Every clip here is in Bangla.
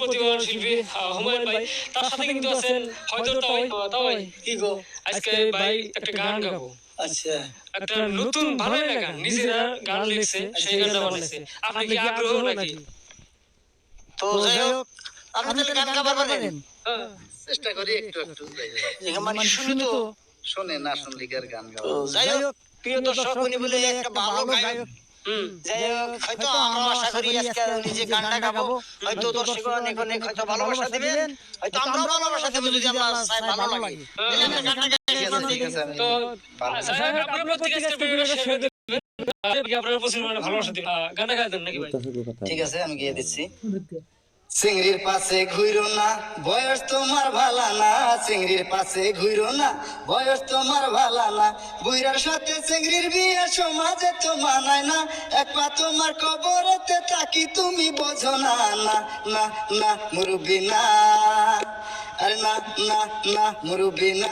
প্রতিভাবান শিল্পী হুমায়ুন ভাই, তার সাথে কিন্তু আছেন হয়তো তাই কি গো আজকে ভাই একটা গান গাবো। আচ্ছা একটা নতুন বানানো গান, নিজেরা গান লিখছে, সেই গানটা বানাইছে। আপনি কি আগ্রহ নাকি? তো যাই হোক আপনি তাহলে গান গাবার পারেন চেষ্টা করি একটু একটু মানে শুনি তো শুনে না শুনলে কি আর গান গাওয়া তো যাই হোক প্রিয় দর্শক উনি বলে একটা ভালো গায়ক যাই হোক হয়তো আমরা আশা করি আজকে নিজে গানটা গাবো হয়তো দর্শকগণ অনেক অনেক হয়তো ভালোবাসা দিবেন হয়তো আমরাও ভালোবাসা দেব যদি আমরা চাই ভালো লাগে তাহলে আমরা গানটা গাই ঠিক আছে আমি তো সাহেব আপনার প্রত্যেক আজকে ভিডিওটা শেয়ার করবেন, আপনারা পছন্দ মানে ভালোবাসা দিবেন, গানটা গাই দেন নাকি ভাই? ঠিক আছে আমি গিয়ে দিচ্ছি চিংড়ির পাশে ঘুরো না বয়স তোমার ভালা না, চিংড়ির পাশে ঘুরো না বয়স তোমার ভালা না, বুইরার সাথে চিংড়ির বিয়ে সমাজে তো মানায় না, এক পা তোমার কবরেতে তাকি তুমি বোঝো না, না না না মুরব্বি না, আরে না না না মুরব্বি না,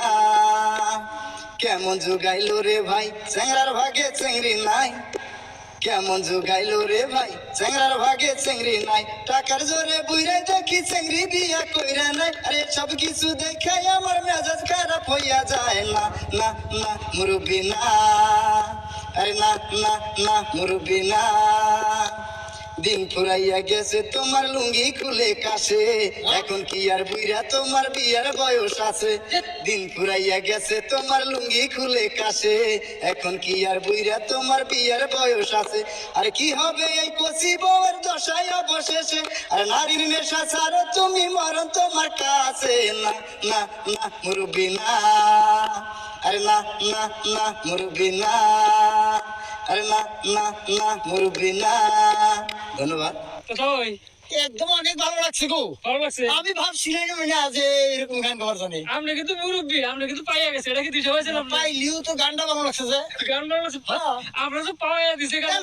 কেমন যুগাইলো রে ভাই চেংড়ার ভাগে চিংড়ি নাই, কেমন যুগাইলো রে ভাই চেংড়ার ভাগে চিংড়ি নাই, টাকার জোরে বুইরাই দেখি চিংড়ি বিয়া কইরা নাই, আরে সব কিছু দেখাই আমার মেজাজ খারাপ হইয়া যায়, না না না মুরব্বি না, আরে না না না মুরব্বি না, দিন ফুরাইয়া গেছে তোমার লুঙ্গি খুলে কাছে, এখন কি আর বুইরা তোমার বিয়ার বয়স আছে, দিন ফুরাইয়া গেছে তোমার লুঙ্গি খুলে কাছে, এখন কি আর বুইরা তোমার বিয়ার বয়স আছে, আর কি হবে এই কচি বউয়ের দশায় অবশেষে, আর নারীর নেশা ছাড়ো তুমি মরণ তোমার কাছে, না না না মুরব্বি না, আরে না না না মুরব্বি না, আরে না না না মুরব্বি না। ধন্যবাদ। তো তাই একদম অনেক ভালো লাগছে গো ভালো লাগছে? আমি ভাবছিলাম না যে এরকম গান গাওয়ার জন্য আপনি কিন্তু মুরব্বী, আপনি কিন্তু পাইয়া গেছে, এটা কি দিশা হয়েছিল? পাইলিও তো গানটা ভালো লাগছে যে গান ভালো লাগছে, আপনার তো পাওয়া দিছে গান।